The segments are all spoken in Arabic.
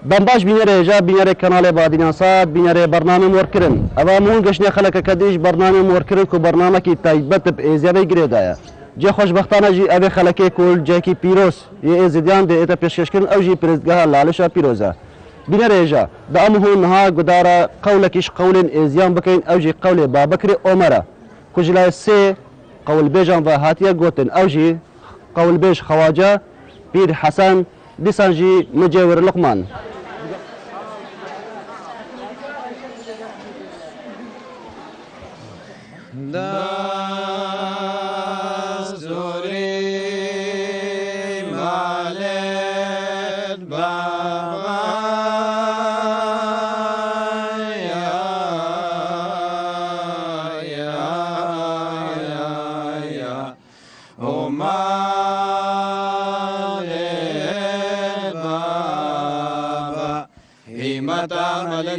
بمباش بینره جا بینره کانال بادیان صاد بینره برنامه مورکرن اما مون گشنی خلک کدیش برنامه مورکرن کو برنامه کی تایبت به ازیاده گریدایا جه خوشبختانه جی اوی خلکی کول جاکی پیروز یه ازیدیان ده ایتا پیشکش کردن او جی پرزگاه لالشا پیروزه بینره جا دا امهو نها گدارا قولکیش قول ازیان بکین او جی قول بابکر عمره کجلای سه قول بیجان و هاتیه گوتن او جی قول بیج خواجه پیر حسن دیسانجی مجاور لقمان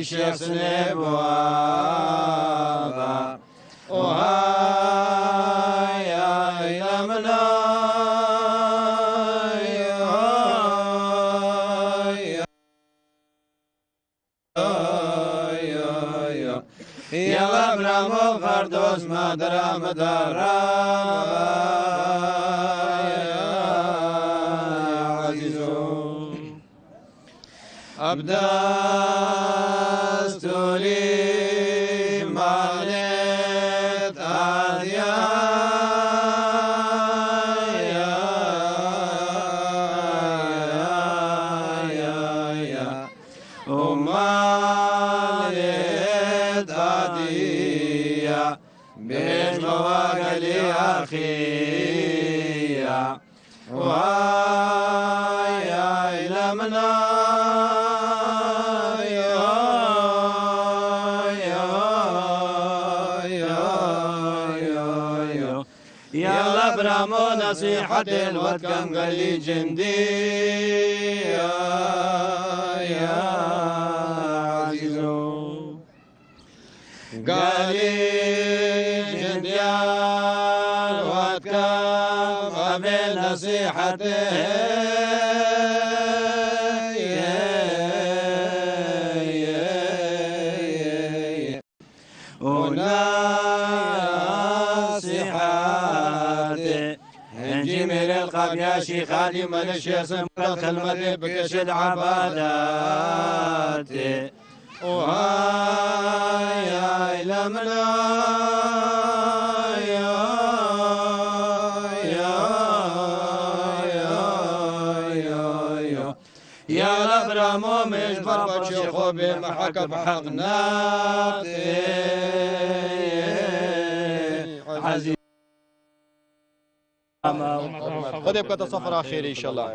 الشيخ سنيب وابا وهاي يا منا يا ابراهيم فردوس ما درا مدارا عزيزو أبدا نصيحة الواد كان قال لي جندي يا عزيزو قال لي جندي الواد كان قبل نصيحته يا شيخ علي من الشيخ سمرت المدي بكش العبادات وهاي يا لمنا يا الابرام مش ضربت شيخو بمحك بحقنا عزيز خذ يبقى سفرة خير إن شاء الله.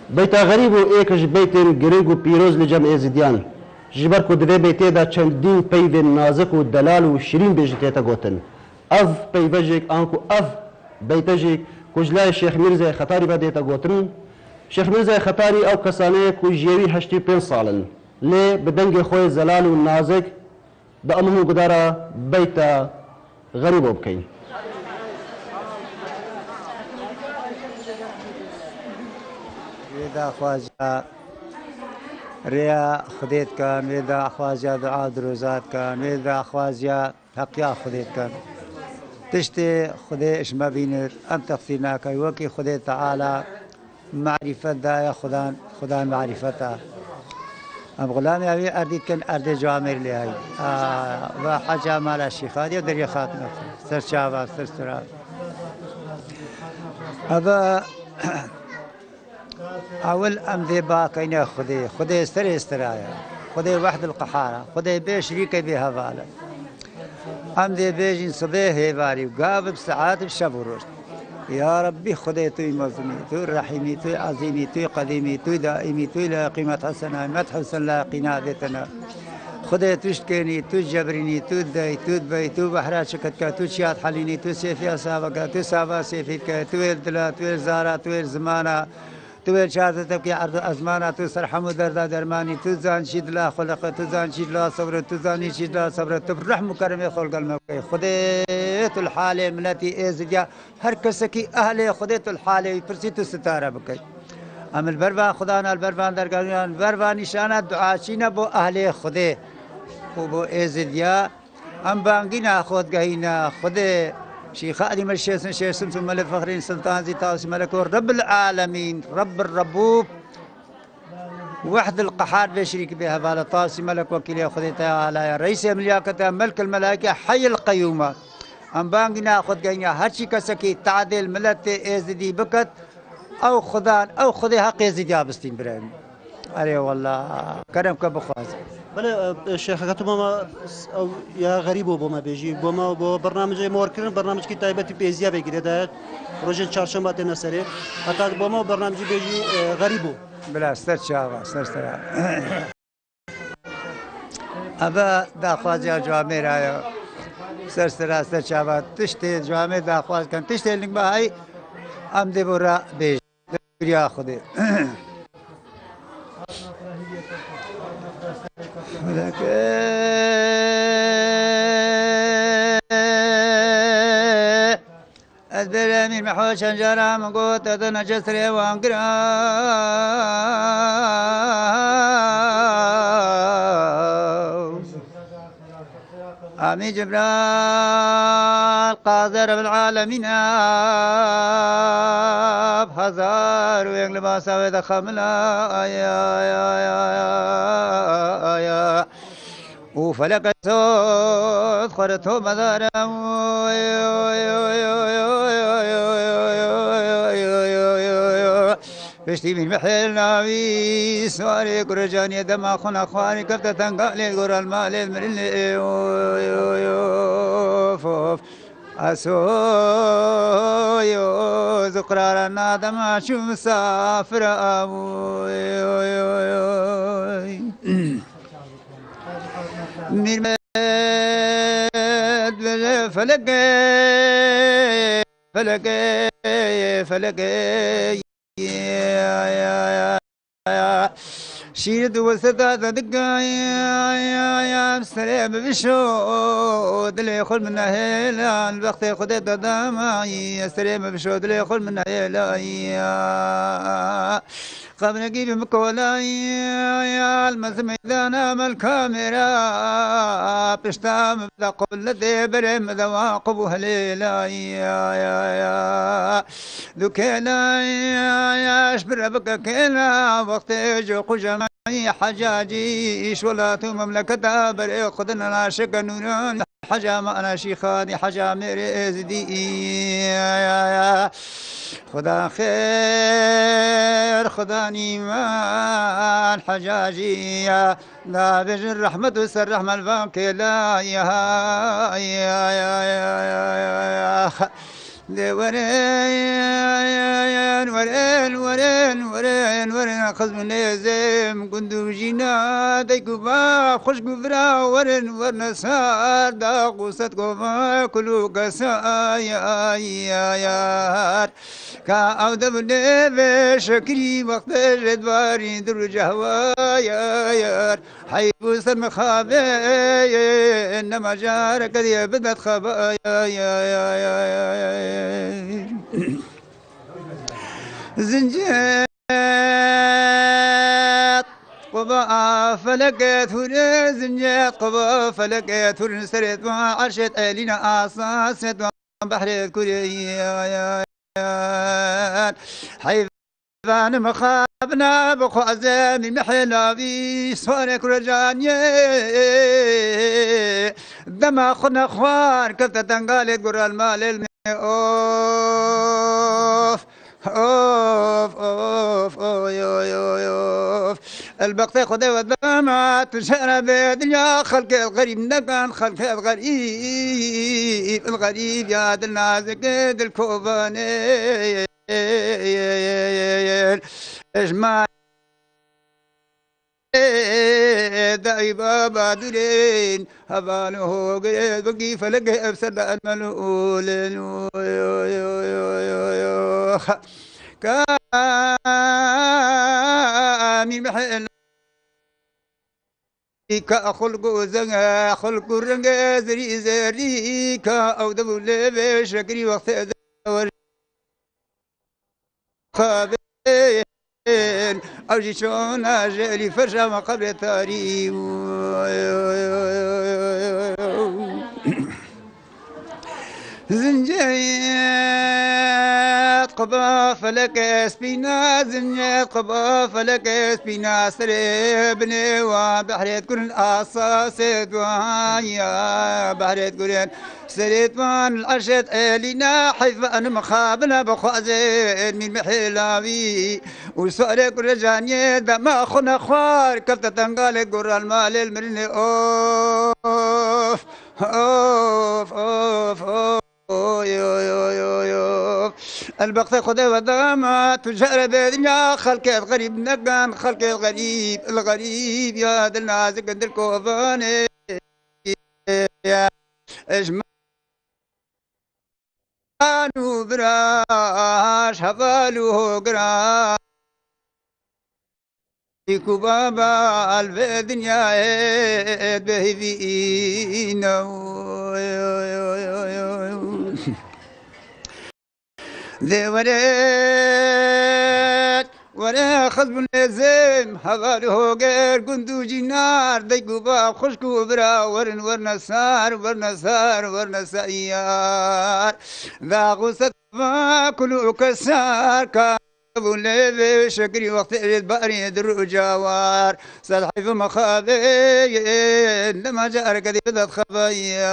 بيتا غريب وإيكش بيتين جرينجو بيروز لجمع زيديان جبركو دوی بيتي دا چندين بيوين نازك ودلال وشرين بيجتيتا قوتن اف بيبجيك انكو اف بيتجيك كجلاي الشيخ ميرزا خطاري بديتا قوتن شيخ ميرزا خطاري او كساني كجيوي هشتي بين صالن لي بدنج خوي زلال والنازك دا امهو قدارا بيتا غريب وبكين ويدا خواجه ريا خديت كان ويدا خواجه دعاء دروزات كان ويدا خواجه حقيا خديت كان تشتي خدي اش ما بينر انت اختيناك وكي خدي تعالى معرفة دا يا خدان معرفتها ام غلامي ابي ارديت كان ارد جوامر لي هاي وحاجه مال الشيخ هذه ودري خاتمه سر شابه سر سراب هذا اول امذي باكينا خدي استرايا خدي وحد القحاره خدي بشريكي بها بالا امذي بيجي صبيه هيباري وقابل ساعات بشب ورشد يا ربي خدي توي مظلومي توي رحيمي توي عظيمي توي قديمي توي دائمي توي لا قيمة حسنة مدح حسن لا قناع ذاتنا خدي تشتكيني توي جبريني توي داي توي دبي توي بحرات شكتك توي شيات حليني توي سيفي أصابك توي سابا سيفيك توي الدلا توي الزارة توي الزمانة توي شهادة تبكي عرض أزمانة توي سرحم ودردا درماني توي زان شيد لا خلق توي زان شيد لا صبر توي زان شيد لا صبر توي رحم كرم خلق الموقع خدي خديت الحالة ملتي إزديا هر كسكي أهلي خديت الحالة فرسيت ستارة بكي أم البربان خدانا البربان درقان البربان نشانة دعاشينا بو أهلي خدي وبو إزديا أم بانقينا خود قهينا خدي شيخ أدي مرشيسن شيسن ثم لفخرين سلطان زي تاوسي ملكو رب العالمين رب الربوب وحد القحار بشريك بها بالا طاسي ملك وكيل خذي تعالى يا رئيس ملياكة ملك الملائكة حي القيومة أم بانقنا خذ قينا هرشي كسكي تعديل ملت إزدي بكت أو خدان أو خذي حق إزدي أبستين براهم أري والله كرمك بخواز بله الشيخ كتبما يا غريب بوما بيجي بوما بو برنامج موركرن برنامج کی تایبەتی پێزیا بگیره داد روز چهارشنبه تن سری حتی بوما برنامج بيجي غريبو بلا سر شابا سر أبا داخواز يا جوامي رايو سر شابا تشتي جوامي داخواز كان تشتي لك بهاي أم دي برا بيجي يا خدي أدبر من محوش جرى من قوت أدنى جسري وانقرا آمي جبرال قادر بالعالمين بهزار ويقلب أساوي دخملا يا وفلك صوت خرطه مدارا بشتي من محل ناوي سواري كرجاني دما خنا خواني كفتا تنقالي قرى المال المرلي فوف أسويو زقرار النادم شو مسافر من فلقي شيرد وسطا دقا يا سلام بشود اللي يخل من هيلا الوقت خدي داما يا سلام بشود اللي يخل من هيلا قبل نجيب مكولا يا المزميدان الكاميرا بشتام بدا قبل دبر مذواقب هليلا يا ذكيلا يا اشبر بك كلا وقت جو جمعي حجاجي ايش ولا مملكة بري خدنا ناشق نوران حاجة ما أنا شيخاني حاجة ميري زدي خدا خير خدا نيمان حجاجي لا بجن رحمة وسر رحمة البانك لا يا ورين أخذ من يزم كندو جينا ديكو با خوش قفرا ورن سار دا قوست قفا كلو قسا يا كا أو دبني بشكري وقت جدواري در جهوا يا حيبو سر مخابي إنما جارك ذي بدت خبا يا زنجات قبا فلقيت هنا زنجات قبا فلقيت هنا سريت وعرشت ألينا أصاصت بحر كوريا حيفان مخابنا بخوازة من محلا في صورك رجاني دما خنا خوار كفتا تنقالت قرى المال أوف أوف أوف أوف البقتي خذي ودما تشرى بدنيا خلق الغريب نكان خلق الغريب يا النازك الكوباني اجمع داي بابا دورين هبانه بقي فلقي افسد الملؤول كامي محل كأخلق زنga خلق رنگ زري زري كأو دبل بشكري وقت دور خابين أوجي شون أجلي فرشة ما قبل تاري زنجيات قبا فلك اسبينا زنجيات قبا فلك اسبينا سربني وبحريت كل الأساس دوايا بحريت كل سريت من الأرشد إلينا حيث أنا مخابنا بخوازين من محلاوي وسؤال كل جانية دما خنا خوار كفت تنقال قرى المال المرني أوف أوف أوف أوف البقت خذ وداما تجار بدنيا خلق غريب نقان خلق الغريب الغريب يا ذا الناس قد الكوفاني يا اجمعانو براش هفالو قراش يكو بابا الدنيا بهذينا ذي وريت ولا خصب لازم هغاله غير كنتو جنار ديكو باب خشكو برا ورن سار ورن سيار ذا غصت ما كلو كسار ابو الليل شكري وقت الباري در جوار سلحي في مخابي لما جاء كذي بدت خبايا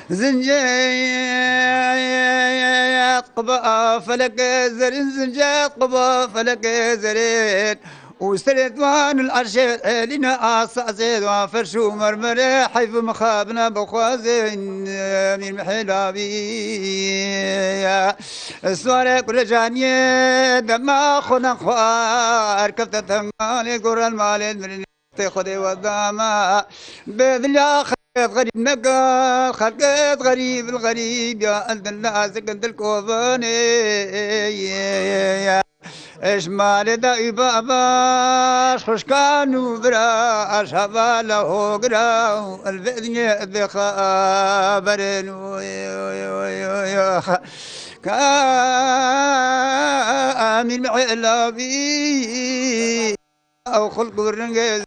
زنجات قبا فلك زرين زنجات قبا فلك زرين وستريت وان العرشات لنا أساسيد وفرشو مرمرة حيث مخابنا بخوازين من محلابي السوارة كل جانية دما خنا خوار كفت تنغالي قرى المال من تخذي وداما بذل غريب نقال خلقت غريب الغريب يا أنت الناس قد الكوفاني ايش مال داي باباش خوش كانوا براش هباله قراو البدنيا ذي خابرين كامل معلابي او خلق الرنجز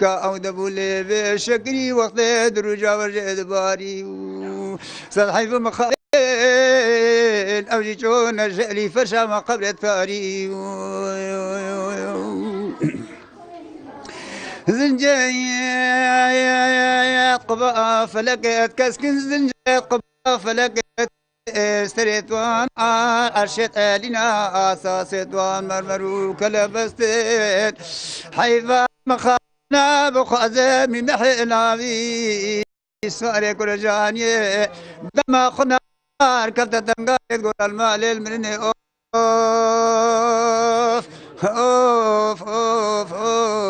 أو دبولي بشكري وقت درجة ورجع دباري سلحي في مخابين أو جيشون الجألي فرشا ما قبل الثاري زنجيات قبا فلقت كسكن زنجيات قبا فلقت استريت وان أرشد لنا أساسد وان مرمرو كلبستت حيفا مخابين بخوازة من محلاوي سواري كل جانية دما خنار كفت تنقايد قول المال المرني أوف أوف أوف أوف أوف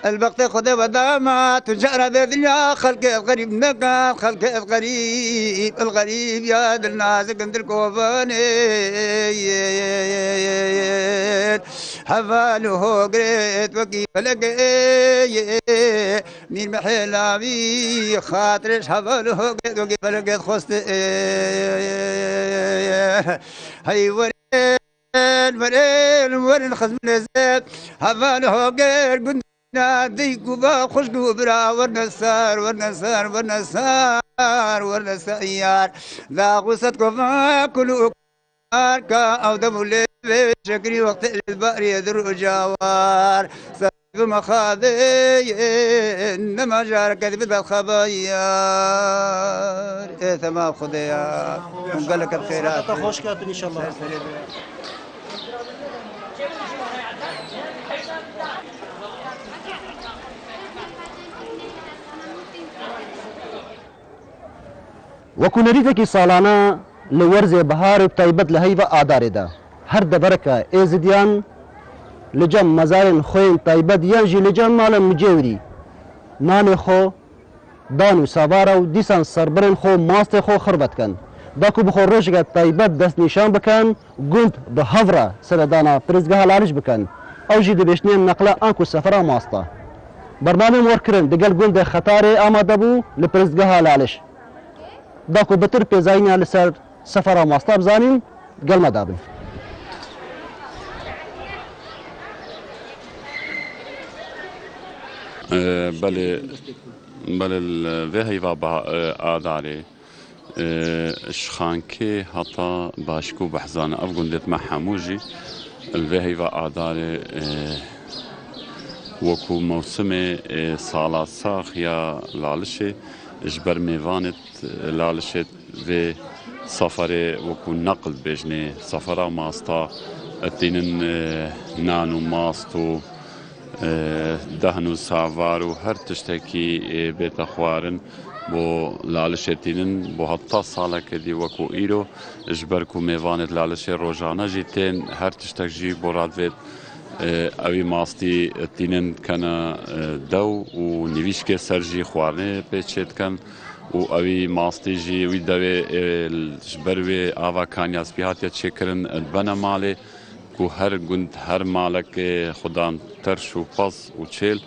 البقت خذ وداما تجار الدنيا خلق الغريب نقال خلق الغريب يا ذا الناس قد الكوفاني حفاله قريت وكيف لقي من محلاوي خاطرش حفاله قريت وكيف لقيت خست هاي ورين خزم الزيت حفاله قريت قد ديكو با خشكو برا ورنا سيار ذا غصت كفا كلو كا او دبولي شكري وقت الباري يدر جوار سيف مخاذي انما جار كذب الخبايار ايه تمام خذيا ونقول لك الخيرات خوش كاتب ان شاء الله. وكونريتك سالانا لورز بهار بتايبت لهيبة آداردا هر دبركة إزديان لجم مزارن خوين تايبت ينجي لجم مالا مجاوري ناني خو دانو سابارا و ديسان سربرن خو ماست خو خربت كن داکو بخۆ ڕۆژێکە تایبەت دەست نیشان بکەن گوند بە هەڤرە سەردانا پرزگەها لالش بکەن ئەو ژی دەبێشتنێن نەقلە ئەنک و سەفەرا ماستە بەرنامەی وەرکردن دەگەل گوندە خەتارێ ئامادە بوو لە پرزگەها لالش داکو بەتر پێزاینیان لەسەر سەفەرا ماستا بزانین گەڵمەدا بن بله الوی هیوا آداره شخانکه حتی باشکو بحزان افغندت محموجی الوی هیوا آداره وکو موسم سالا ساخ یا لالشه اجبر میوانت لالشه و سفر وکو نقل بجنه سفر ماستا اتینن نانو ماستو دهن و ساوار و هر تشتکی بیت خوارن بو لالشتینن بو حتی ساله کدی وکو ایرو اجبر کو میوانت لالش روزانه جیتن هر تشتک جی براد وید اوی ماستی تینن کنا دو و نویش که سرجی خوارنه پیچید کن و اوی ماستی جی وی دوی اجبر وی آوا کانیاز بیهاتیا چکرن بنا ماله کو هر گند هر مالک خدان ترش و پاس و چیل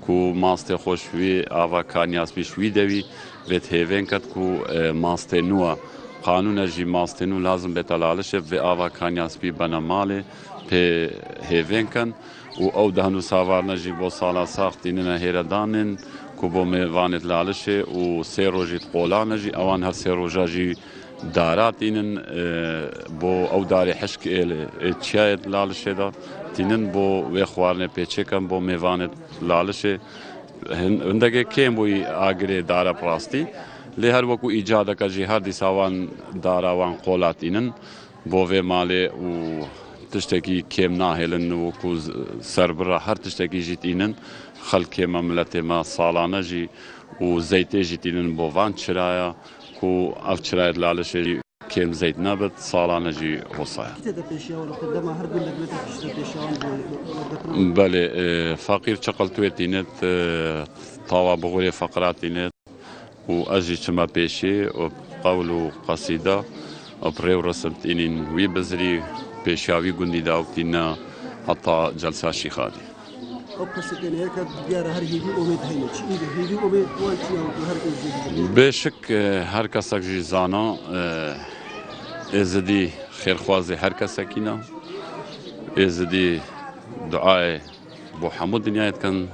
کو ماست خوشوی آوا کانیاس بیشوی دوی ویت هیوین کد کو ماست نوا قانون جی ماست نو لازم بتلالش و آوا کانیاس بی بنا ماله په هیوین کن و او دهنو ساوار نجی بو سالا ساختینن هیردانن کو بو میوانت لالشه و سه روجی قولا نجی اوان هر سه روجا جی دارات اینن بو او داری حشک چیایت لالشه دا تینن بو وی خوارنه پیچه کن بو میوانت لالشه هندگه کم بوی آگره دارا پراستی لی هر وکو ایجاده که جی هر دیساوان داراوان قولات اینن بو وی ماله و تشتکی کم ناهلن وکو سربرا هر تشتکی جیت اینن خلک مملت ما سالانه جی و زیته جیت اینن بو وان چرایا کو اف چرایت لالشه کم زیت نبت سالانه جی حصایا بله فقیر چقلتویتینت طاوا بغوری فقراتینت و اجی چما پیشی و قول و قصیده و پریو رسمت اینین وی بزری پیشاوی گندی داوتینا حتی جلسه شیخادی بشک هر کسک جی زانا ازدی خیرخوازی هر کسکینا ازدی دعای بو حمود دنیایت کن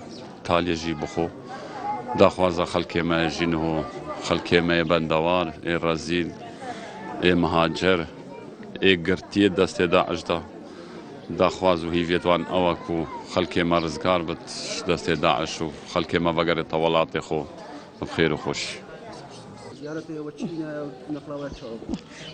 تالی جی بخو داخوازا خلکی ما جنو خلکی ما بندوار ای رزیل ای مهاجر ای گرتی دست داعش دا داخواز و هیویتوان اوا کو خلکی ما رزگار بت دست داعش و خلکی ما وگر طولات خو بخیر و خوش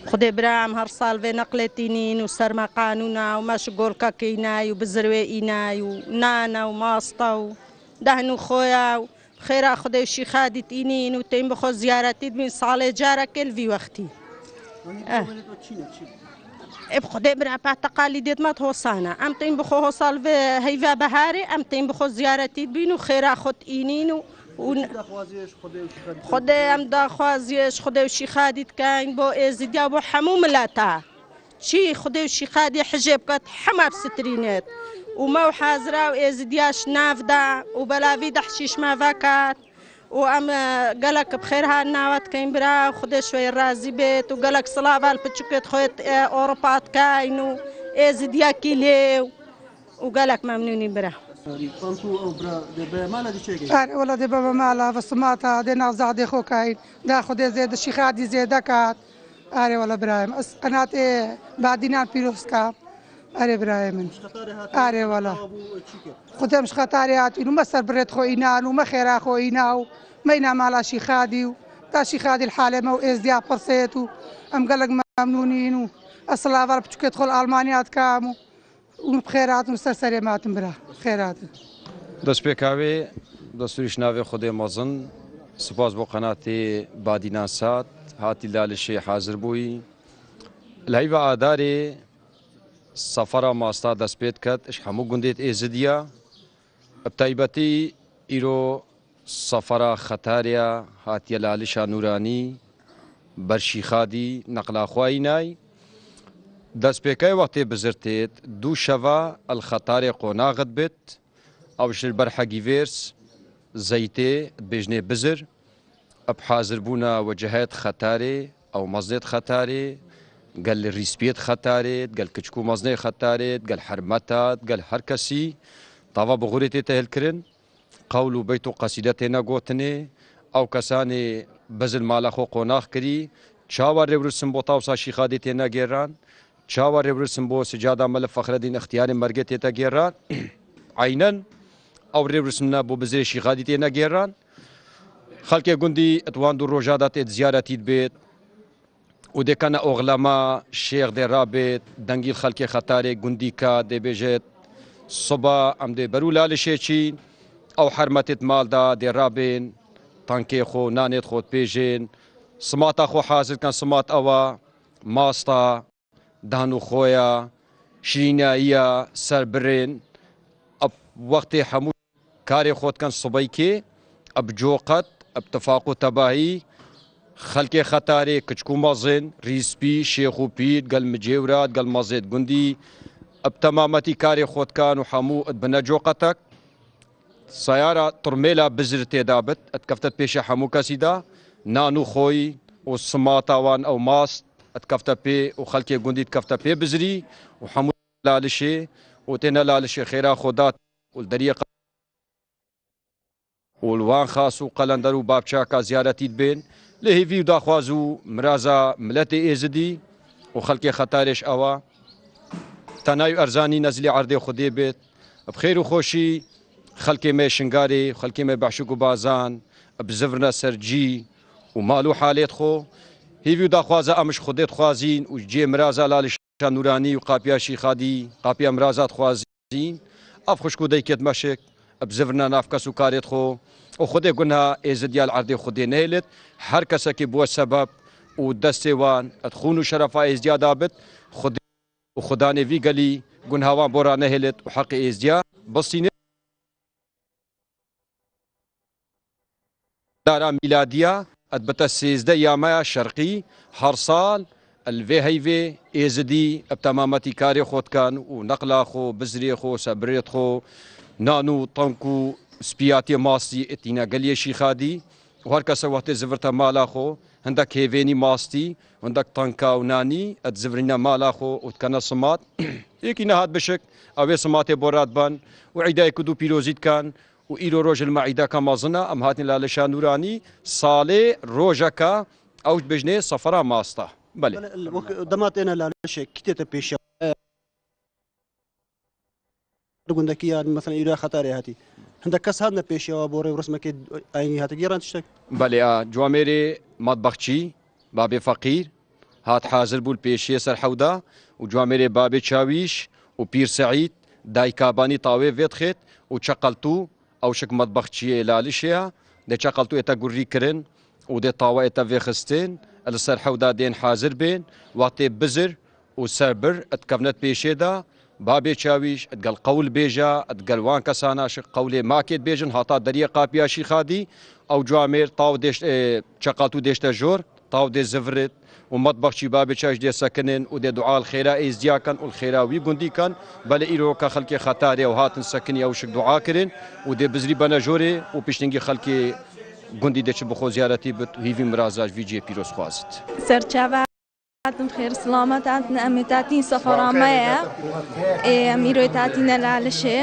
خدای برام هر سال و نقلتینین و سرما قانونا و مشغول ککینای و بزروینای و نانا و ماستا و دهنو خویا و خیره خدای شیخادی تینین و تیم بخو زیارتی من سال جاره کل وقتی خدای برام په تقالیدت ما توصانا ام تیم بخو حصل و هیوا بهاری ام تیم بخو زیارتی بینو خیره خود اینین و خدای ام داخوازیش خدای شیخادیت کن با ازدیا با حموم لاتا چی خدای شیخادی حجاب کت حماب سترینت و ما حاضره و ازدیاش نافدا و بلاوی دحشیش ما وکات و ام قالك بخيرها ناوات كاين برا خدي شوي رازي بيت وقالك صلابال بتشكت خويت اوروبات كاينو ازديا كيليو وقالك ممنونين برا ولا دي بابا مالا فصماتا دي نازع دي خو كاين دا خدي زيد الشيخادي زيدكات اري ولا برايم قناه بعدينان بيروسكا اري برايم اري ولا خدي مش خطاريات انه مسر بريت خوينان وما خيرا خوينا مينا مالا شيخادي تا شيخادي الحاله مو ازديا برسيتو ام قالك ممنونين الصلاه بتشك تدخل المانيات كامو وبخيرات ومسترسلمات برا خيرات دست پیکاوی دستوریش ناوی خود مازن سپاس با قناتی بادیناسات هاتی لالشی حاضر بوی الهیو آداری سفر ماستا دست پید کد اش همو گندیت ایزدیا ابتایبتی ایرو سفر خطاریا هاتی لالشا نورانی بەرشی خادی نەقلاخوایی نای دەستپێکای وەختێ بزرتێت دوو شەڤە ئەلخەتارێ قۆناغت بێت ئەوشر بەرحەگی vêrs زەیتێ بێژنێ بزر ئەب حازربوونە وەجهەیەت خەتارێ ئەو مەزنێت خەتارێ گەل ریسپێت خەتارێت گەل کچک و مەزنەی خەتارێت گەل حرمەتات گەل هەر کەسی تاوا بغوورێ تێتە هێلکردن قەول و بەیت و قەسیدە تێنە گۆتنێ ئەو کەسانێ بەزل ماڵەخۆ قۆناغ کردی چاوە ڕێورسم بۆ تاوسا شیخادی تێنە گێڕان چاوە ڕێورسم بۆ سجادا مەلە فەخرەدین ئەختیاری مەرگێ تێتە گێڕان عینەن ئەو ڕێورسمە بۆ بزرێ شیخادی تێنە گێڕان خەڵکێ گوندی ئەتوان دوو ڕۆژادا تێت زیارەتیت بێت و دێکەنە ئۆغلەما شێخ دێڕا بێت دەنگی خەڵکی خەتارێ گوندی کا دەبێژێت سوبا ئەم دێ بەرو لالشێکی ئەو حرمەتێت ماڵدا دێڕا بێن تانکێ خۆ نانێت خۆت پێژێن سماتە خۆ حازرکەن سمات ئەوە ماستە دان و خۆیە شیریناییە سەربرێن وەختێ هەموو کارێ خۆتکەن سوبەی کێ ئەب جۆقەت ئەب تەفاق و تەباهی خەلکێ خەتارێ کچک و مەزن ریسپی شێخ و پیر گەل مجێورات گەل مەزێت گوندی ئەب تەمامەتی کارێ خۆتکان و هەموو ئەت بنە جۆقەتەک سیارە تڕمێلا بزر تێدا بت ئەتکەفتە پێشە هەموو کەسیدا نان و خۆی و سماتاوان ئەو ماست ئەتکەفتە پێ و خەلکێ گوندیت کەفتە پێ بزری و هەموو لالشێ و تێنە لالشێ خێرا خۆدات و دەریە وڵوان خاص و قەلەندەر و بابچاکە زیارەتیت بێن لە هێوی و داخواز و مرازە ملەتێ ئێزدی و خەلکێ خەتارێش ئەوە تەناوی ئەرزانی نەزلی عەردێ خودێ بێت بخێر و خۆشی خەلکێ مێ شنگارێ خەلکێ مێ بەحشک و بازان بزڤرنە سەرجی و ماڵ و حالێت خۆ هێوی و داخوازە ئەمش خودێت خوازین و جێ مرازە لالیشە نورانی و قاپیا شیخادی قاپیا مرازات خوازین ئەف خوشک و دەیکێت مەشک بزڤرنە ناف کەس و کارێت خۆ و خودێ گونها ئێزدیال عەردێ خودێ نەهێلێت هەر کەسێکی بووە سەبەب و دەستێوان ئەتخون و شەرەفا ئێزدیادا بێت و خودانێوی گەلی گونهاوان بۆ ڕانەهێلێت و حەقی ئێزدیا بەستینێت دارا میلادیە ئەتبەتە 13 یامەیە شەرقی هەر ساڵ الوێ هەیوێ ئێزدی ئەب تەمامەتی کارێ خۆتکان و نەقلا خۆ بزرێ خۆ سەبرێت خۆ نان و تەنک و سپیاتی ماستی ئەتینە گەلیەشی خادی و هەر کەسە وەختێ زڤرتە ماڵا خۆ هەندێک هێوێنی ماستی هەندێک تەنکا و نانی ئەت زڤرینە ماڵا خۆ و تکەنە سمات یەکی نەهات بشک ئەوێ سماتێ بۆ ڕاتبان و عیدای کود و پیرۆزیتکان و ئیرۆ ڕۆژل مەعیدەکە مەزنە ئەم هاتنی لالەشا نورانی ساڵێ ڕۆژەکە ئەوت بژنێ سەفەرا ماستە بەڵێ دەماتێنە لالەشێک کتێتە پێشە گوندەکی یان مەسەن ئیرۆ خەتارێ هاتی هەندێک کەس هاتنە پێشەوە بۆ ڕێوڕسمەکەی ئاینی هاتە گێڕان شتێک بەڵێ جوامێرێ مەتبەخچی بابێ فەقیر هات حازر بوو پێشیە سەر حەودا و جوامێرێ بابێ چاویش و پیر سەعید دایکابانی تاوێ vێت خێت و چەقەلتوو ئەو شک مەتبەخچیە لالشەیە دێ چەقەلتوو ئێتە گوڕیکردن و دێ تاوە ئێتە vێخستێن لەسەر حەودا دێن حازر بێن واتێ بزر و سەربر ئەتکەونەت پێشێدا بابێ چاویش ئەتگەل قەول بێژە ئەتگەلوان کەساناشق قەولێ ماکێت بێژن هاتا دەریە قاپیاشی خادی ئەو جوامێر تاو چەقەلتوو دێشتە ژۆر تاو دێ زڤرت و مەتبەخچی بابێ چاش دێ سەکنن و دێ دوعا الخێرا ئێزدیاکەن و الخێراوی گوندیکەن بەلە ئیرۆکە خەڵکی خەتارێ و هاتن سەکنی ئەو شک دوعاکردن و دێ بزری بەنە ژۆرێ و پیشتنگی خەڵکی گوندی دێچ بخۆ زیارەتی بت و هیوی مرازاش ویجێ پیرۆز خوازت سەرچاوە هاتم خێر سڵامەت هاتنە ئەمێ تاتین سەفەرامەیە ئەمیرۆی تاتینە لالشێ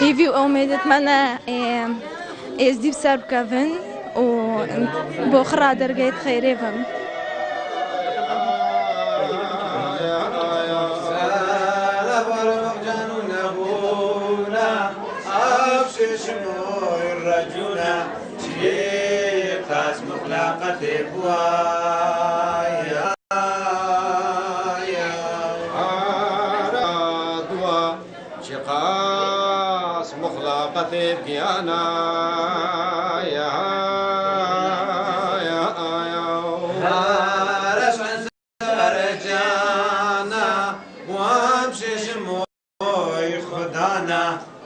هیوی و ئۆمێدتمەنە ئێزدی سەر بکەون و بۆ خڕا دەرگەیت خەیرێ بم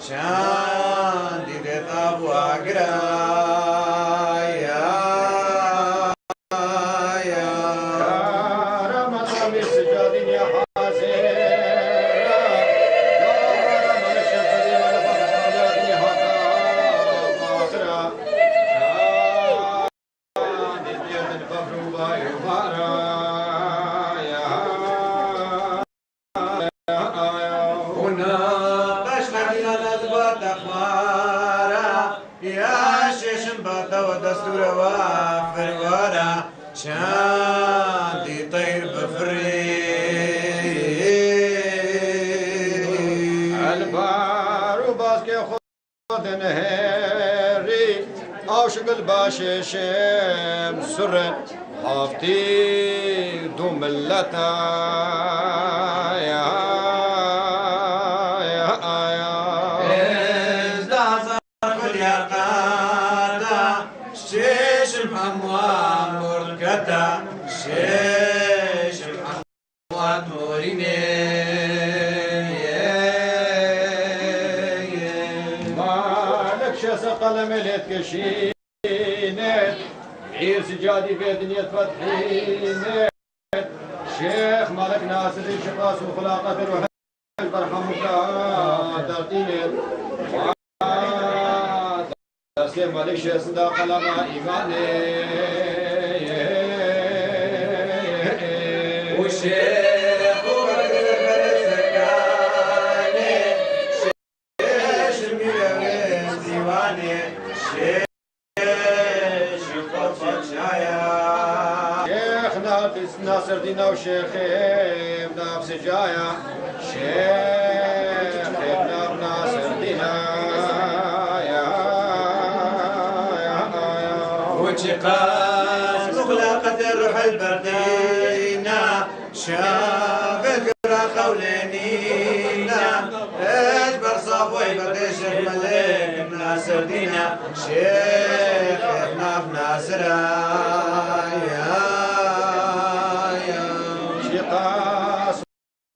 شان دي تابوا يا شيشم باتا ودستور وفروارا شاندي طير بفري البار وباسكي خود نهري عاشق الباشي شم سرن حافتي دو ملتا يا شيش الحموات موريني مالك شاس قلم لتكشينت عير سجادي في دنيا فتحينت شيخ مالك ناصر شقاس وخلاقة روح برحمك ترتينت تسليم مالك شاس دا قلم إيماني والشيخ وبدر السكاني شيش الميلوين ديواني شيش الفضفض شايا شيخ ناصر دينا وشيخ بنفس جايا شيخ ناصر دينا وشقاس مغلقة الروح البردينا شافت قرا خولينينا اجبر صافوي برديش الملك ناصر دينا شيخ ناف ناصر شقاس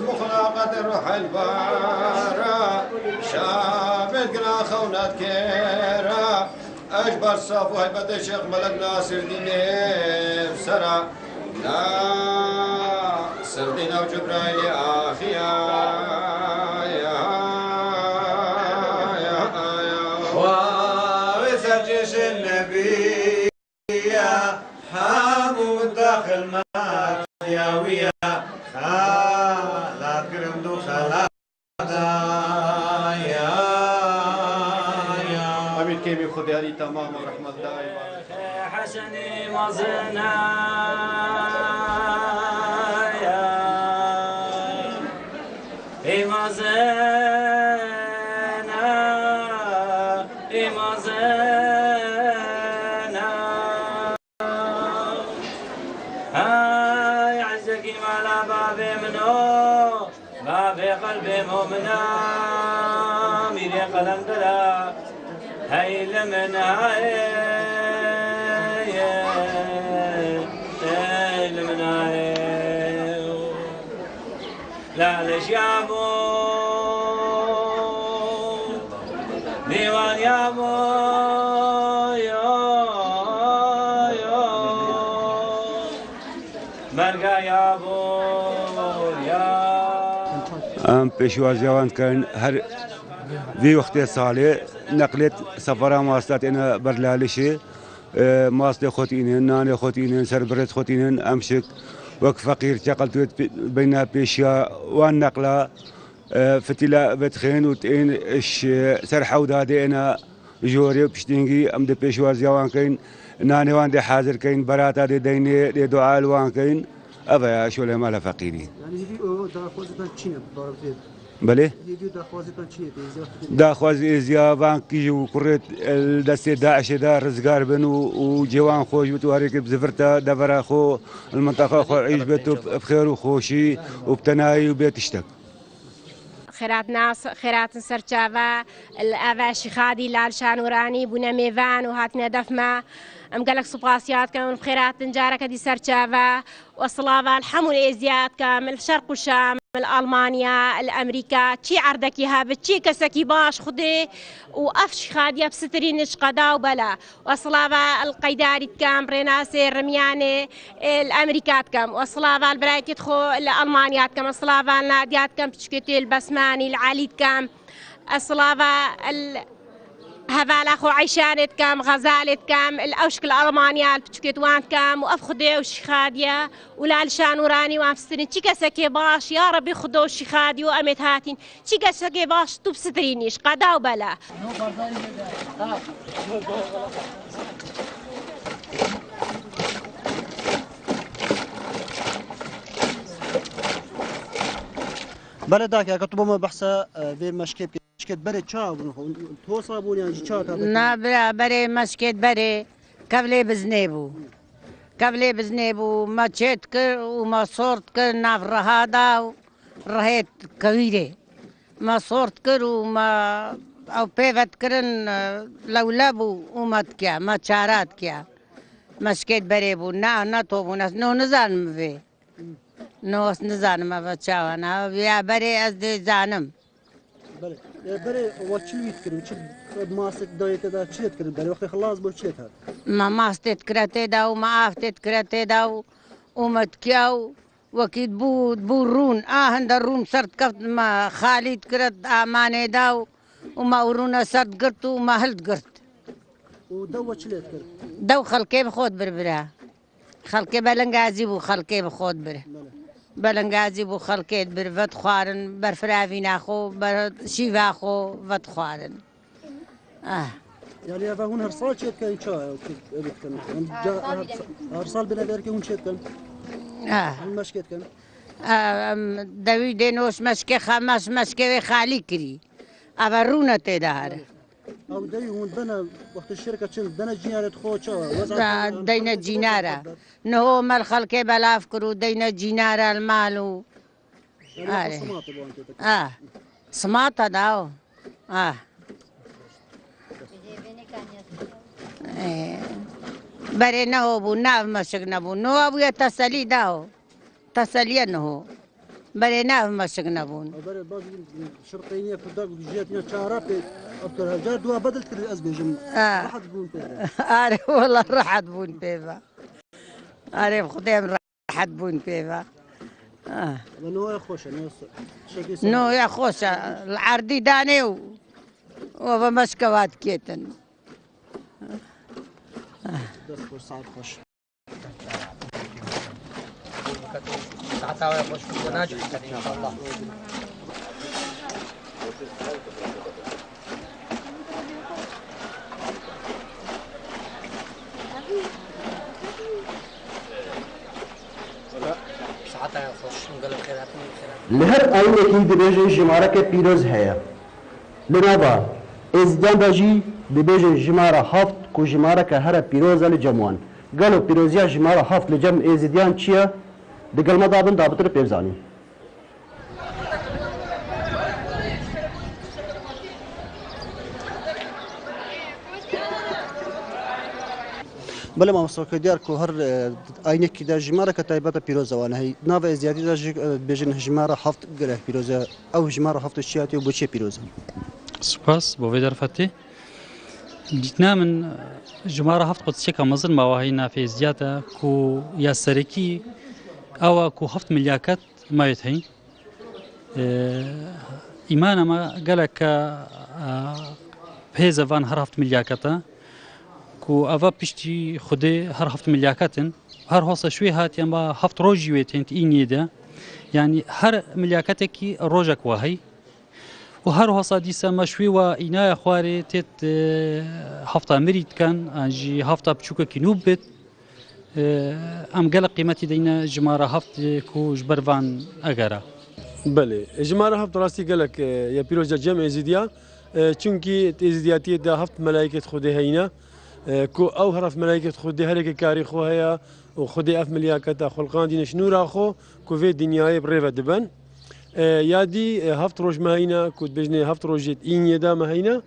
مخلقة الروح البارة شافت قرا خونات كيرا اجبر صافوي برديش الملك ناصر دينا بسرا لا سردنا وجبرائيل آخيا ووسر جيش النبي حامود داخل مات ياوية خالات قرمدو خالات أمين كيمي خذي هذه تمام الرحمة دائما حسني مزنا هاي عزكي مالا بابي منو بابي قلبي مؤمنا ميري قلم دلا هاي لمن هاي لمن هاي لا لشيابو ديوان يابو ام پیشوازیان کن هر وی وقت ساله نقلت سفرها مواصلات انا برلالشی مواصل خوتینن نان خوتینن سربرت خوتینن امشك وك فقير تقلت بين بيشيا والنقله فتلا بتخين وتين اش سرحود هذه انا جوري بشتينجي ام دي پیشوازیان کن ناني وان دي حاضر كاين براتا دي ديني دي دعاء وان كاين ابا شو له مال فقيري يعني فيديو داخوازتان چیه بارفید بله فيديو داخوازتان چیه داخواز ازيا بانكي وكرت الدست داعش دا رزقار بن وجوان خوش بتواريك بزفرتا دبر اخو المنطقه اخو عيش بيتو بخير وخوشي وبتناي وبيت اشتك خيرات ناس خيرات سرچاوا الافاشي خادي لالشان وراني بونا ميفان وهاتنا دفما ام قالك سباسيات كامل بخيرات نجارك دي سرچاوا وصلافا الحمل ازيات كامل شرق والشام المانيا الامريكا تشي عردكي هاب تشي كسكي باش خدي وافش خاديه بسترينش قدا وبلا وصلافا القيداري كام ريناسي رمياني الامريكات كام وصلافا البرايكت خو الالمانيات كام وصلافا الناديات كام بتشكتي البسماني العليد كام الصلافا هفالا خو عيشانت كام غزالت كام الأوشك الألمانيا بتشكيت وان كام وأف خدي وشخاديا ولا الشانوراني وامسترين تيكا سكي باش يا ربي خدو شخادي وأمت هاتين تيكا سكي باش تبسترينيش قدا وبلا بلدك يا كتبوا بحثا في مشكلة بري تشا توصل بون يعني تشا نا بري مشكلة بري قبل بزنيبو ما تشيت كر وما صورت كر ناف رهادا رهيت كبيرة ما صورت كر وما أو بيفت كرن لولبو وما تكيا ما تشارات كيا مشكلة بري بو نا توبو ناس نو نزان في نو نزان ما بتشاوانا يا بري أزدي زانم بري واتشلويت كرن شد ماسك دايت دا تشيت كرن بري وقت خلاص بو تشيت هذا ما ماستت كرتي دا وما آفتت كرتي دا وما تكياو وكيد بورون هند الروم صرت كفت ما خالد كرت أمانة دا وما ورونا صرت قرت وما هلت قرت ودو تشليت كرن دو خلقي بخود بربرا خلقي بلنغازي بو خلقي بخود بره بلنغازي بو خلقي برفت خوارن برفرافين أخو برشيفا أخو فت خوارن يعني هذا هون هرصال شيت كان شا كان هرصال بنا ذلك هون شيت كان المش كيت كان دوي دينوش مشكي خمس مشكي خالي كري أبرونا تدار أو دوي هون بنا وقت الشركة شن بنا جينارة خو شا دينا جينارة نهو مال خلقي بلاف كرو دينا جينارة المالو سماطة داو بري نهو بو ناف مشق نبو نو أبو يتسلي داو تسلي نهو بري ناف مشق نبون بري بعض الشرطينية في الدق جيتنا شارابي أكثر جار دوا بدل كل أزبيجم راحت بون بيبا عارف والله راحت بون بيبا عارف خدام راحت بون بيبا نو يا خوش نو يا خوش العردي داني وبمشكوات كيتن دس صعب خوش تعالوا يا خوش وناجح ان شاء الله ساعتها يا خوش نقول الخيرات لهر آینه کی دبیجن جمارک پیروز هیا لنابا ازدان داجی دبیجن جماره هفت کو جمارک هر پیروز لجموان قالوا پیروزیا جماره هفت لجم ازدیان چیه دقل ما دابن دابتر پیرزانی بله ما مسافر دیار که هر آینه کی در جماره که تایبات پیروزه وانه هی ناو زیادی در بیشتر جماره هفت گره پیروزه او جماره هفت شیاتی و بچه پیروزه. سپاس بوی درفتی. جتنا من جماره هفت قدسی که مزن مواهی نافع زیاده کو یا سرکی او کو هفت ملیاکت مایت هی. ایمان ما قال که پیزوان هر هفت ملیاکته کو اوه پشتی خوده هر هفت ملیاکتن هر حوصه شوی هات ما هفت روزی ویتند اینی ده یعنی هر ملیاکته کی روزک واهی و هر حوصه دیسا مشوی و اینا خواری تت هفته مرید کن انجی هفته بچوک کنوب بید ام قال قیمتی دینا جماره هفت کو جبروان اگره بله جماره هفت راستی قالك یا پیروز جمع زیدیا چونکی زیدیاتی ده هفت ملائکت خوده هینا كو او هرف ملائكة خدي هرك كاري خو هيا وخدي اف ملياكتا خلقان دي نشنور اخو كو في دنياي بريفا دبن يادي هفت روج ماهينا كود بجني هفت روجيت إني دا ماهينا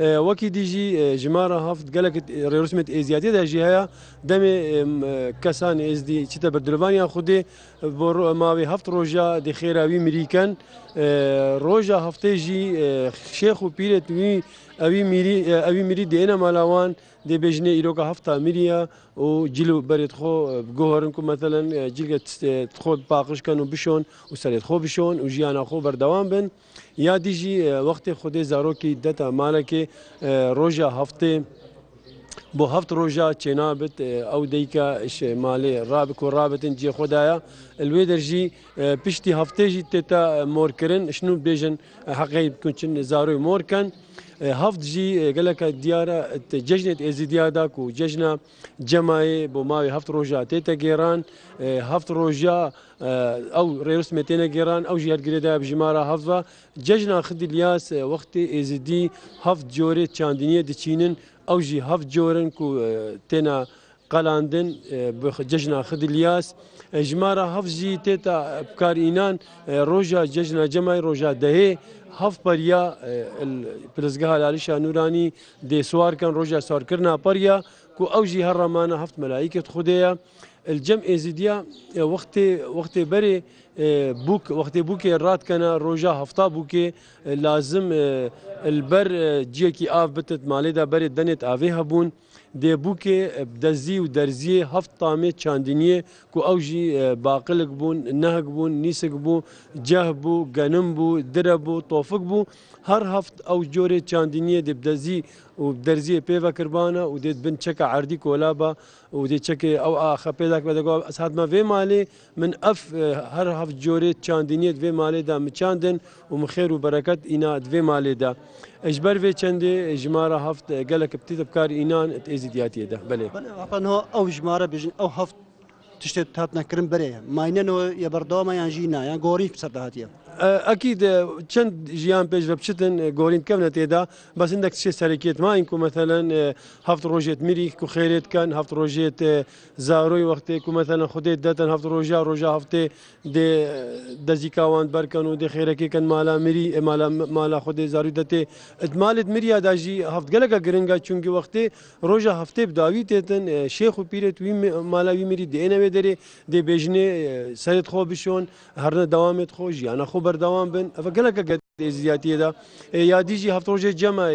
وكي ديجي جمارة هفت قالك رسمة ازياتي دا جي هيا دمي كسان ازدي تشتا بردلفانيا خدي ماوی هفت روژا دی خیراوی مریکن روژا هفته جی شیخ و پیرت اوی میری دینا مالاوان دی بجنه ایروکا هفته میریا و جلو برید خو گوهرن کو مثلا جلگت خود باقش کن و بشون و سرید خو بشون و جیانا خو بردوام بن یا دیجی وقت خود زارو کی دتا مالا که روژا هفته بو هفت روجا چنابت او ديكا اش مالي رابك ورابطن جي خدايا الويدر جي بشتي هفته جي تتا موركرن شنو بيجن حقيقي بكون زاروي موركن هفت جي قالك ديارة ججنة ازيديا داك وججنة جماعي بو ماوي هفت روجا تيتا جيران هفت روجا او ريروس متينا جيران او جهات قريدا بجمارة هفا ججنة خد الياس وقت ازيدي هفت جوري تشاندينية ديشينن او جي هفت جورن كو تينا قلاندن بججنا خد الياس جمارة هفت جي تيتا بكار اينان روجا ججنا جماعي روجا دهي هف بريا البلزقها لاليشا نوراني دي سوار كان روجا سوار كرنا بريا كو او جي هالرمانة هفت ملايكة خديا الجمع ازيديا وقت بري بوك وقت بوكي رات كان روجا هفتا بوكي لازم البر جيكي اف بتت ماليدا بري دنت افي هبون دي بوكي بدزي ودرزي هفت طامي تشاندينيه كو اوجي باقلك بون نهق بون نيسك بو جهبو غنمبو دربو توفق هر هفت او جوري تشاندينيه دي بدزي ودرزي بيفا كربانا ودي بن تشكا عردي كولابا ودي تشكي او خبيدك بدغو اسات ما في مالي من اف هر هفت جوري تشاندينيه في مالي دا متشاندن ومخير وبركات اينا في مالي دا اجبر في چندي جماره هفت قالك بتيت بكار اينان ازيدياتي ده بله هو او جماره بيجن او هفت تشتت هاتنا كرم بريه مايننو يبردوما يانجينا يعني غوري بسردهاتيه اكيد چند جيان بيج بشتن غورين كم تيدا بس عندك شيء سركيت ما انكم مثلا هفت روجيت ميري كو خيرت كان هفت روجيت زاروي وقتكم مثلا خديت داتن هفت روجا هفته دي دزيكاوان بركانو دي خيركي كان مالا ميري مالا خدي زاروي دته ادمالت ميريا داجي هفت قلقا جرينجا چونكي وقتي روجا هفته بداوي تيتن شيخ وبيرت وي مالا وي ميري دي انا بدري دي بيجني سيد خو بشون هرنا دوامت خو جيانا خو بردوام بن فقلقا قد زيادتي دا يا ديجي هفت روجا جمع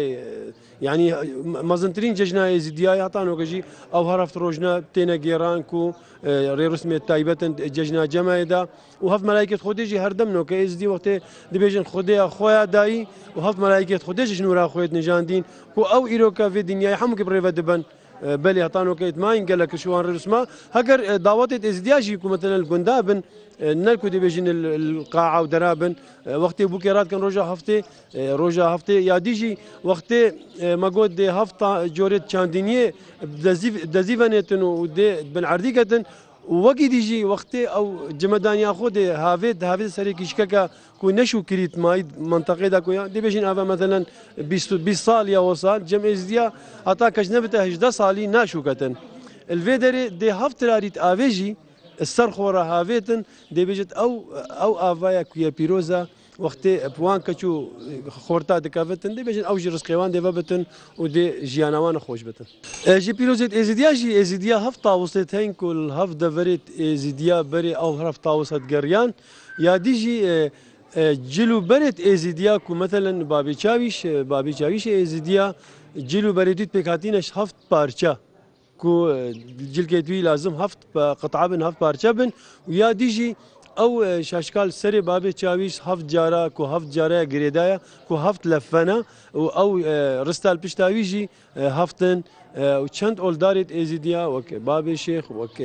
يعني مازنترين ججنا زيديا يعطانو كجي او هرفت روجنا تينا جيران كو ريروسمي تايبتن ججنا جمع دا وهف ملائكه خديجي هردمنو كيزدي وقت دبيجن خديا خويا داي وهف ملائكه خديجي شنو را خويت نجاندين كو او ايروكا في دنيا حمك بريفا دبن بل يعطانو كيت ما ينقلك شوان رسمه هكر دعوات ازدياجي كو مثلا الجندابن نلكو دي بيجن القاعه ودرابن وقت بوكيرات كان روجا هفته يا ديجي وقت ما قد هفته جوريت شاندينيه دزيفانيتن ودي بن عرديكتن وقت ديجي وقت او جمدان ياخذ هافيد سريكيشكا كو نشو كريت ماي منطقه دا كو دي بيجن افا مثلا 20 صال يا وصال جمع ازديا عطا كجنبته 11 صالي ناشو كتن الفيدري دي هفتراريت افيجي السرخورة هافيتن دي بيجت او افايا كويا بيروزا وقت بوان كچو خورتا دكافتن دي بيجن او جرس قيوان دي فبتن ودي جيانوان خوش بتن جي بيروزيت ازيديا هفتا وصلت هين كل هفدا فريت ازيديا بري او هفتا وصلت قريان يا ديجي جلو بريت ازيديا كو مثلا بابي چاويش ازيديا جلو بريتيت بكاتينش هفت بارچا كو جلكيتوي لازم هفت قطعه بن هفت بارچه بن ويا ديجي او شاشكال سري بابي تشاويش هفت جارا كو هفت جارا غريدايا كو هفت لفنا او رستال بشتاويجي هفتن وچند اولداريت ازيديا وك بابي شيخ وك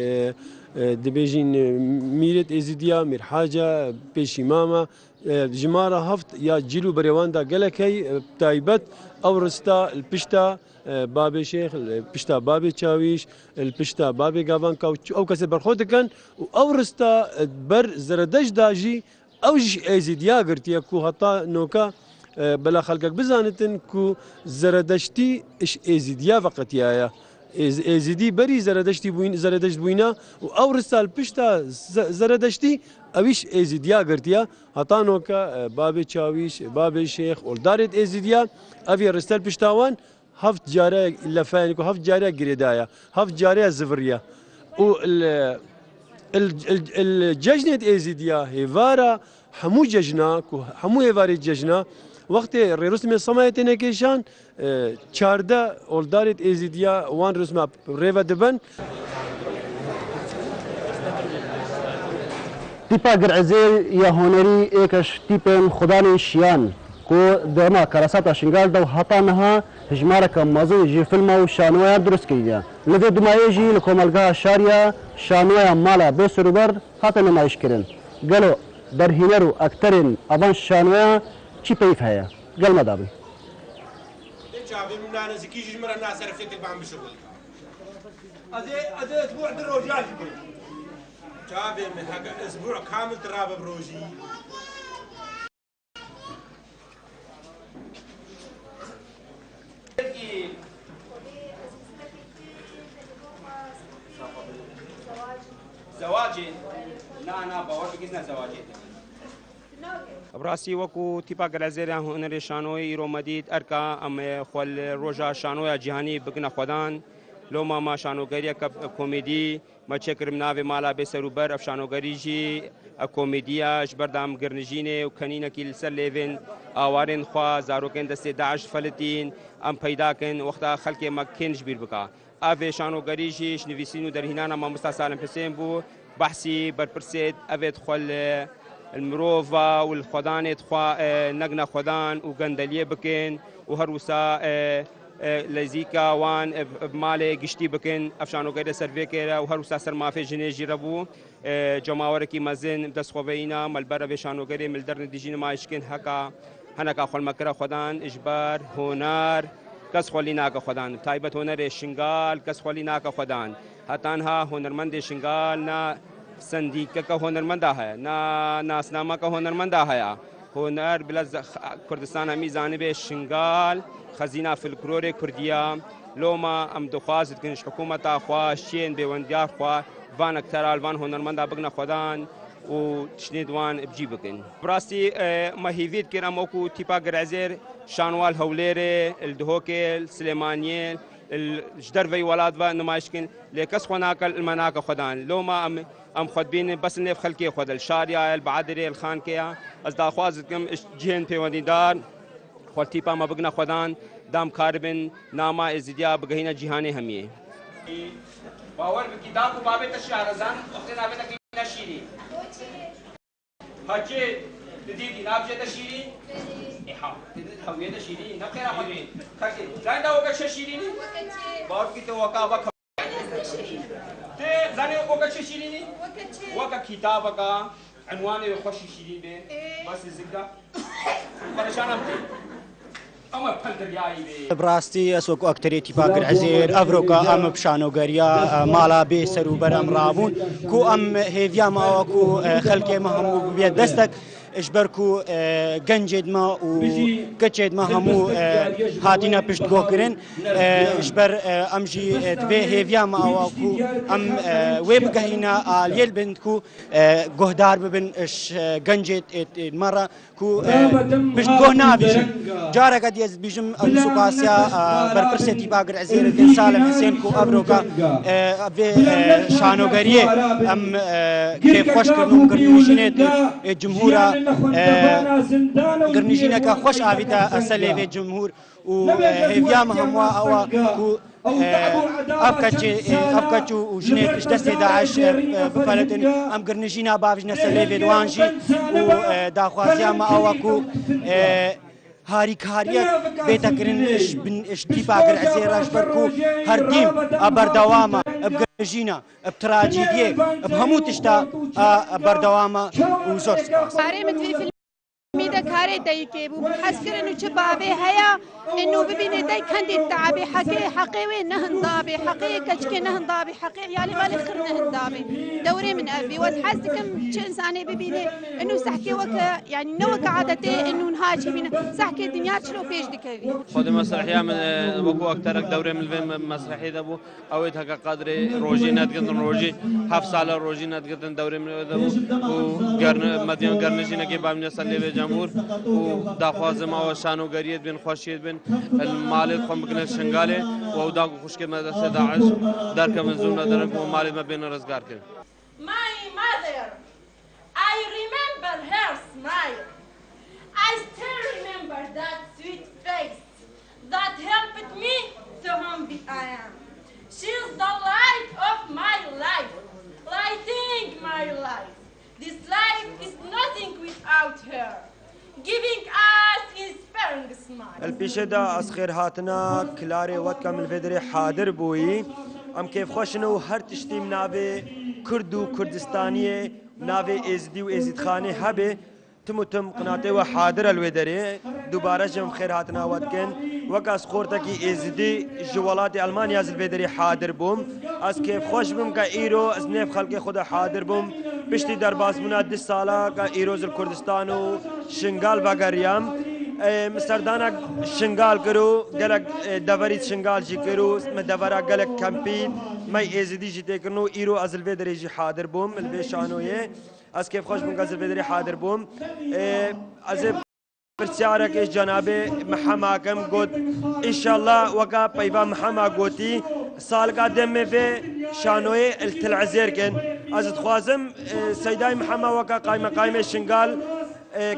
دبيجين ميرت ازيديا مير حاجه بيشي ماما جماره هفت يا جيلو بريواندا قلكي تايبت او رستا البشتا بابي شيخ البشتا بابي تشاويش البشتا بابي غافانكا او كسي برخوت كان او رستا بر زردج داجي او ازيديا قرتيا كو هطا نوكا بلا خلقك بزانتن كو زردشتي اش ازيديا فقط يايا ازيدي بري زردشت بوينا او رسال بشتا زردشتي اويش ازيديا قرتيا هطا نوكا بابي تشاويش بابي شيخ ولدارت ازيديا افي رسال بشتاوان هفت جاريه لفانيكو هفت جاريه قريدايا هفت جاريه زفريه و الججنة ايزيديا هيفارا حمو ججنا حمو هيفاري ججنا وقت رسم الصمايتين كيشان چارده اولدارت ايزيديا وان رسم ريفا دبن تیپا گرعزیر یا هنری ایکش تیپن خدانی شیان کو دما کراسات شنگال دو هتا نها هجماره که مازوی جی فیلم و شانویا درست کیده لذا دمایی جی لکوملگاه شاریا شانویا مالا بسروبر هتا نمایش کرن گلو در هنرو اکترین ابان شانویا چی پیف هیا گل مدابی جابي من انا زكي جمره الناس عرفتك بعمل شغل هذا اسبوع دروجات جابي من هكا اسبوع كامل تراب بروجي زواجي لا باور بگیزنا زواجي براسي وكو تيبا غرازير هنر شانوي ايرو مديد اركا ام خول روجا شانويا جهاني بگنا خدان لو ما شانوگري كوميدي ما چكرم ناوي مالا بسروبر اف شانوگري جي كوميديا جبردام گرنجينه وكنينه كيل سليفن اوارن خوا زاروكن دست داعش فلتين ام پیدا کن وقتا خلق مكنج بير بكا افي شانوگري جي شنويسينو در هنانا ما مستسالم حسين بو بحثي برپرسيد افيت خول المروفا والخدان تخوا نقنا خدان وقندليه بكن وهروسا لزيكا وان بمالي قشتي بكن افشانو قيدا سرفيكيرا وهروسا سرمافي جنيجي ربو جماوركي مزن دس خوبينا ملبرا بشانو قيدا ملدرن ديجين ما يشكن هكا هنكا خول مكرا خدان اجبار هنار کس خولی ناکا خدان تایبت هنر شنگال کس خولی ناکا خدان هتانها هنرمند شنگال نا سندیکا کا هنرمندا ہے نا ناسنامہ کا هنرمندا ہے هنر بلز کردستان همی جانب شنگال خزینہ فلکلور کردیا لوما ام دخواست کنش حکومت خوا شین بیوندیار خوا وان اکترال وان هنرمندا بگنا خدان و تشنيدوان بجيبكن براسي مهيفيد كرا موكو تيبا غرازير شانوال هوليري الدهوكي السليمانيين الجدر في ولاد و نمايشكن لكس خناك المناك خدان لو ما ام خدبين بس نف خلقي خد الشارع البعدري الخان كيا ازدا خوازكم جهن بيوندار خلتيبا ما بغنا خدان دام كاربن ناما ازديا بغينا جهاني هميه باور بكتاب وباب التشعر زان وقتنا بتك نشيري هاجي تديدي نابجه تشيري ايحا هويه تشيري نقرا حبي خكي زاندا وقت شيريني باور كيتو وقا تي زاني وقت شيريني وقت كتابك عنوانه خوش شيرين بين بس الزقه برشان امتي براستی اسوق اکتری تیپاگر عزیر افروکا ام بشانوگریا مالا بی سروبر ام رابون کو ام هیویا ما کو خلق ما هم بيد دستك اجبركو گنجد ما و گچد ما همو هاتینا پشت گو کرن اجبر امجی تبه هیویا ما کو ام ويب گهینا الیل بنتكو گهدار ببن اش گنجد مره کو پشت گو نابیجن جارا قد يز بيجم سوقاسيا برپرسه تیپاگر عزیر الدین سالم حسین کو ابروکا شانوگریه ام كيف خوش كرنوم گرنوشینه جمهورا گرنیجینه که خوش آویده اصلی به جمهور و هیویام هموا او کو افکچو و جنیتش دست داعش بفلتن ام گرنیجینا باوج نسلی به دوانجی و داخوازیا ما او کو هاری کاریک بیتا کرنش بن اشتباق العزيراش بركو هرديم ابردوامه بجينا بتراجيديه بهموتشتا ابردوامه وزور ميدا كاري دايكي وحسكر انه شبابي هيا انه ببيني داي كندي التعبي حقي وين نهن ضابي حقي كشكي نهن ضابي حقي عيالي مالي خير نهن ضابي دوري من ابي وتحسكم شو انساني ببيني انه سحكي وكا يعني نوك عادتي انه نهاجي بينا سحكي الدنيا شلو فيش دكري خذ مسرحيه من وكو اكثر دوري من الفيلم مسرحيه دبو اويت هكا قدري روجي نتقدن روجي حف سال روجي نتقدن دوري من دبو وقرن مديون قرنجينا كي بام نسلي جمهور و داخواز ما و شانوگریت بین خوشیت بین المال خم بکنه شنگاله و او داغ خوش که مدرسه داعش در که منظوم ندارن که مال ما بین رزگار کرد for her smile. I still remember that sweet face that helped me to humble I am. She's the light of my life, lighting my life. This life is nothing without her, giving us inspiring smile. البيشدا أسخير هاتنا كلاري ودكا من الفيدري حاضر بوي أم كيف خوشنو هر تشتي منابي كردو كردستانية منابي إزدي وإزد خاني هبي تم قناتي وحاضر الويدري دوباره جم خير هاتنا ودكن وكاس خورتكي إزدي جوالاتي ألمانيا زل الفيدري حاضر بوم أس كيف خوش بوم كا إيرو أس نيف خلقي خدا حاضر بوم بشتي درباس منا 10 سالا كا إيرو زل كردستانو شنغال باگريام مستردانا شنغال کرو گلک دوری شنغال جی کرو مدورا گلک کمپین مای ازدی جی تکنو ایرو از الویدری جی حاضر بوم البیشانویه از کیف خوش بون از الویدری حاضر بوم از پرسیارک جناب محماکم گود انشالله وقا پیوا محما گوتی سال قدم به شانوی التلعزیر کن از خوازم سیدای محما وقا قایم شنغال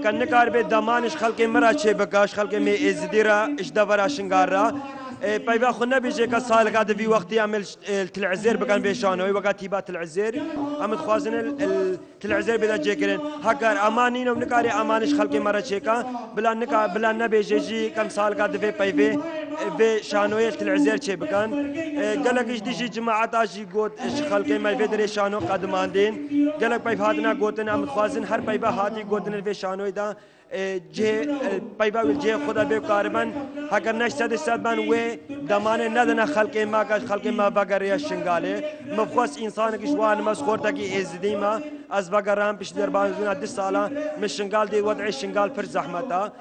كان نكار بدمانش خلق مرا شيء بكاش خلق مي ازديرا ايش دورا شنغارا بايبا خنا بيجي كسال قاعد في وقت يعمل التلعزير بكان بيشانوي وقت يبات العزير ام خوازن التلعزير بدا جيكرن هكار امانين ونكاري امانش خلق مرا شيكا بلا نكا بلا نبيجي كم سال قاعد في بايبي في شانوي التلعزير شيء بكان قالك ايش ديجي جماعات اجي قوت ايش خلق ما بيدري شانو قدماندين قالك بايب هادنا قوتن ام خوازن هر بايبا هادي قوتن في شانوي دا جه پیبا ویل جه خدا به کاربن اگر نشد سبن و دمان ندن خلق ما که خلق ما بگری شنگاله مفخوس انسان که جوان مسخورت کی ازدیما از بگرام پیش در بازون 10 سالا مشنگال دی وضع شنگال پر زحمتا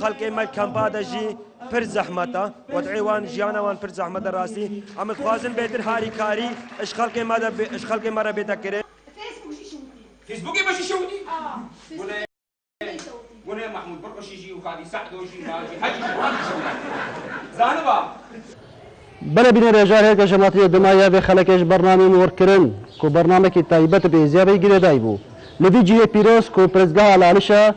خلق ما کمپادا جی پر زحمتا وضع وان جانا وان پر زحمت راسي عم خوازن بهتر هاري كاري اش خلق ما اش خلق ما بتكره فيسبوك ماشي شودي قلنا محمود برقش يجي وخالي سعد ويجي ماجي حجي زانبا بلا بين رجال هيك جماعتي دمايا في خلكش برنامج وركرن كو برنامج تايبت بزيابي غير دايبو لفي جي بيروس كو برزغا على علشا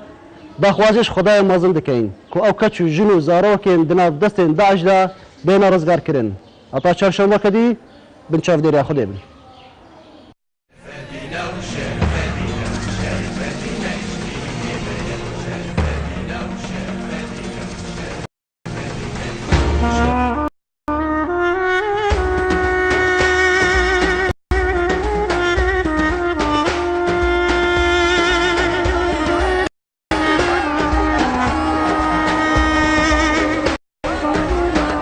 بخوازش خدای مازن دکین کو او کچو جنو زارو کین دنا دستن داعش دا بین رزگار کرن اتا چهارشنبه کدی بن چاف دیری خودی